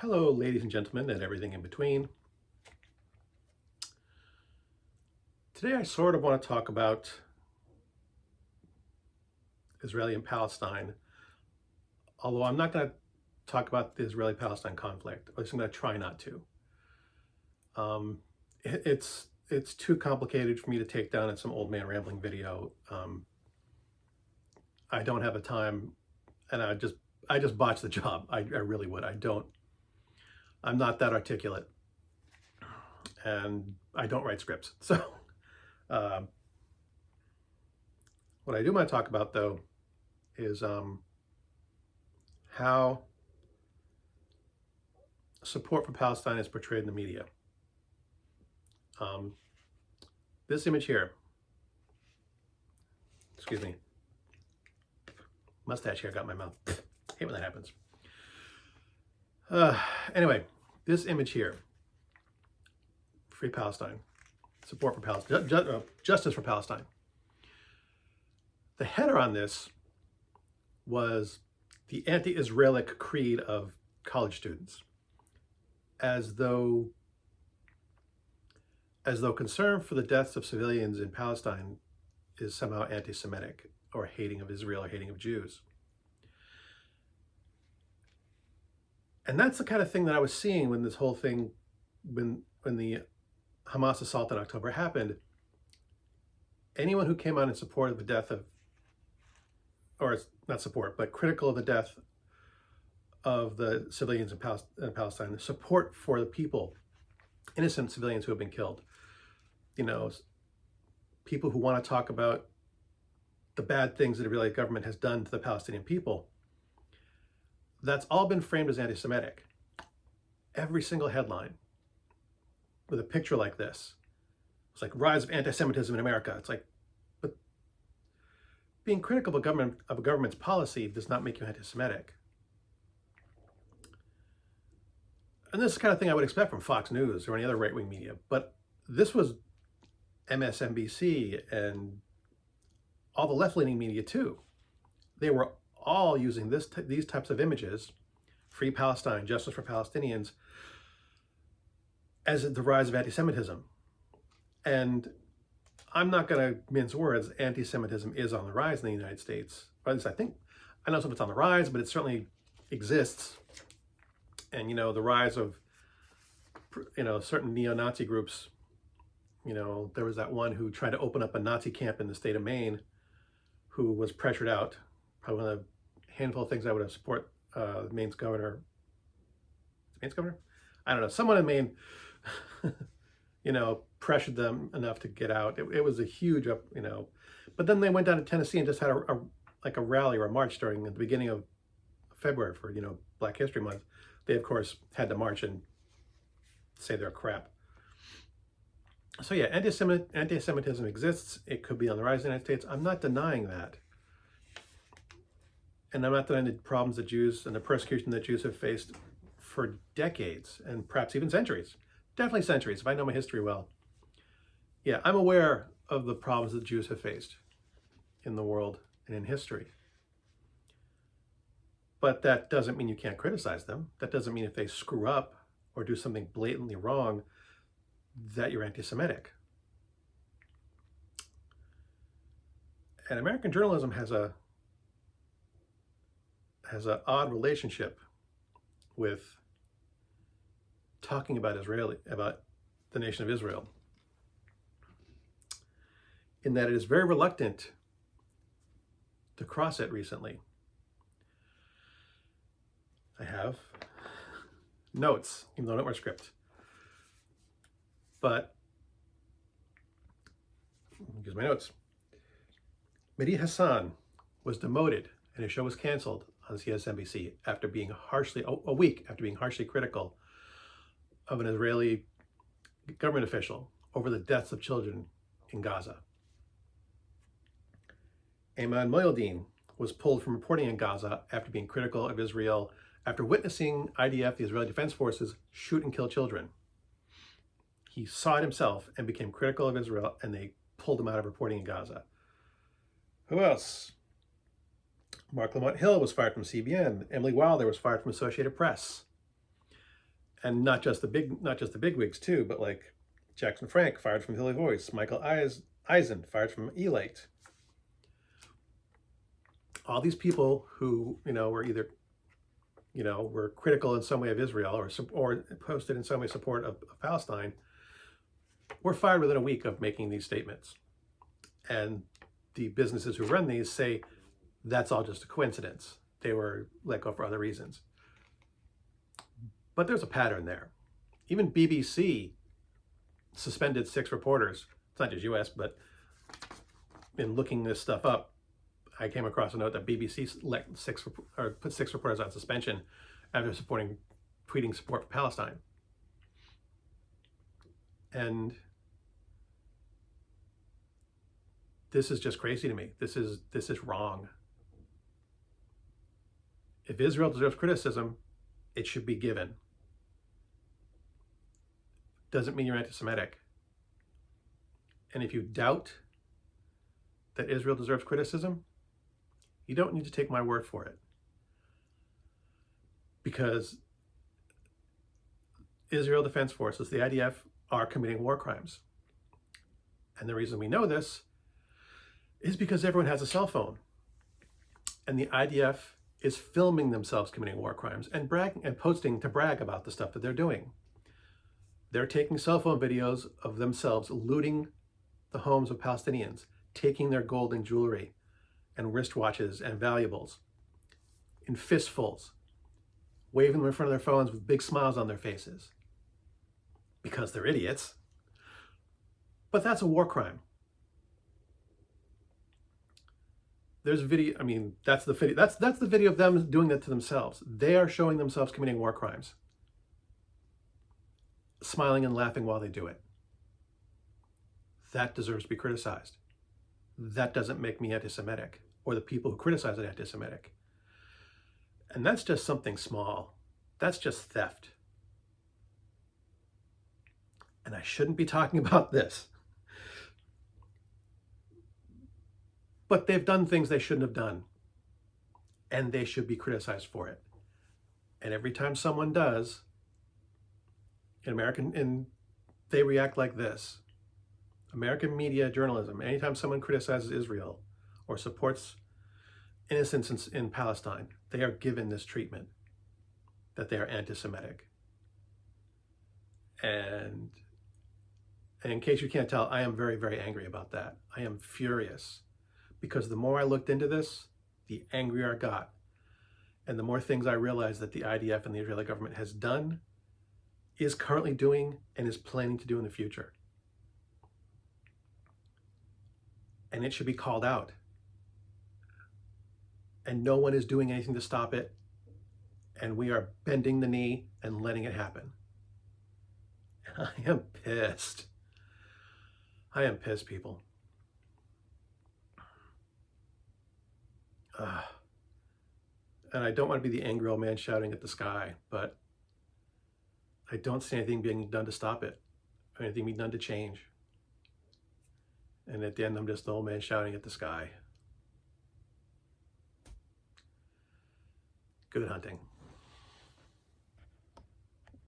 Hello, ladies and gentlemen, and everything in between. Today, I sort of want to talk about Israeli and Palestine, although I'm not going to talk about the Israeli-Palestine conflict. At least I'm going to try not to. It's too complicated for me to take down in some old man rambling video. I don't have the time, and I just botched the job. I really would. I'm not that articulate, and I don't write scripts. So what I do want to talk about, though, is how support for Palestine is portrayed in the media. This image here, excuse me, mustache hair got in my mouth. Hate when that happens. Anyway, this image here, Free Palestine, support for Palestine, justice for Palestine. The header on this was the anti-Israelic creed of college students, as though concern for the deaths of civilians in Palestine is somehow anti-Semitic or hating of Israel or hating of Jews. And that's the kind of thing that I was seeing when this whole thing, when the Hamas assault in October happened. Anyone who came out in support of the death of, or not support, but critical of the death of the civilians in Palestine, the support for the people, innocent civilians who have been killed, people who want to talk about the bad things that the Israeli government has done to the Palestinian people, that's all been framed as anti-Semitic. Every single headline with a picture like this. It's like rise of anti-Semitism in America. It's like, but being critical of a government's policy does not make you anti-Semitic. And this is the kind of thing I would expect from Fox News or any other right-wing media. But this was MSNBC and all the left-leaning media too. They were all using these types of images, Free Palestine, Justice for Palestinians, as the rise of anti-Semitism. And I'm not going to mince words. Anti-Semitism is on the rise in the United States. Or at least I don't know if it's on the rise, but it certainly exists. And, the rise of, certain neo-Nazi groups. There was that one who tried to open up a Nazi camp in the state of Maine who was pressured out. Probably one of the handful of things I would have support Maine's governor. Maine's governor? I don't know. Someone in Maine, pressured them enough to get out. It was a huge but then they went down to Tennessee and just had a rally or a march during the beginning of February for, Black History Month. They, of course, had to march and say they're crap. So yeah, anti-Semitism exists. It could be on the rise in the United States. I'm not denying that. And I'm not denying the problems that Jews and the persecution that Jews have faced for decades and perhaps even centuries. Definitely centuries, if I know my history well. Yeah, I'm aware of the problems that Jews have faced in the world and in history. But that doesn't mean you can't criticize them. That doesn't mean if they screw up or do something blatantly wrong that you're anti-Semitic. And American journalism has an odd relationship with talking about the nation of Israel, in that it is very reluctant to cross it recently. I have notes, even though I don't wear script. But here's my notes. Mehdi Hassan was demoted and his show was canceled on CSNBC after being a week after being harshly critical of an Israeli government official over the deaths of children in Gaza. Ayman Mohyeldin was pulled from reporting in Gaza after being critical of Israel after witnessing IDF, the Israeli Defense Forces, shoot and kill children. He saw it himself and became critical of Israel, and they pulled him out of reporting in Gaza. Who else? Mark Lamont Hill was fired from CBN. Emily Wilder was fired from Associated Press. And not just the big wigs too, but like Jackson Frank fired from Philly Voice, Michael Eisen fired from Elate. All these people who were either were critical in some way of Israel or posted in some way support of Palestine were fired within a week of making these statements. And the businesses who run these say that's all just a coincidence. They were let go for other reasons. But there's a pattern there. Even BBC suspended 6 reporters. It's not just US, but in looking this stuff up, I came across a note that BBC put 6 reporters on suspension after tweeting support for Palestine. And this is just crazy to me. This is wrong. If Israel deserves criticism, it should be given. Doesn't mean you're anti-Semitic. And if you doubt that Israel deserves criticism, you don't need to take my word for it. Because Israel Defense Forces, the IDF, are committing war crimes. And the reason we know this is because everyone has a cell phone. And the IDF is filming themselves committing war crimes and bragging and posting to brag about the stuff that they're doing. They're taking cell phone videos of themselves looting the homes of Palestinians, taking their gold and jewelry and wristwatches and valuables in fistfuls, waving them in front of their phones with big smiles on their faces because they're idiots. But that's a war crime. There's video, that's the video. That's the video of them doing that to themselves. They are showing themselves committing war crimes, smiling and laughing while they do it. That deserves to be criticized. That doesn't make me anti-Semitic, or the people who criticize it anti-Semitic. And that's just something small. That's just theft. And I shouldn't be talking about this. But they've done things they shouldn't have done. And they should be criticized for it. And every time someone does, they react like this. American media journalism, anytime someone criticizes Israel or supports innocents in Palestine, they are given this treatment that they are anti-Semitic. And in case you can't tell, I am very, very angry about that. I am furious because the more I looked into this, the angrier I got. And the more things I realized that the IDF and the Israeli government has done, is currently doing, and is planning to do in the future. And it should be called out. And no one is doing anything to stop it. And we are bending the knee and letting it happen. And I am pissed. I am pissed, people. And I don't want to be the angry old man shouting at the sky, but I don't see anything being done to stop it, or anything being done to change. And at the end, I'm just the old man shouting at the sky. Good hunting.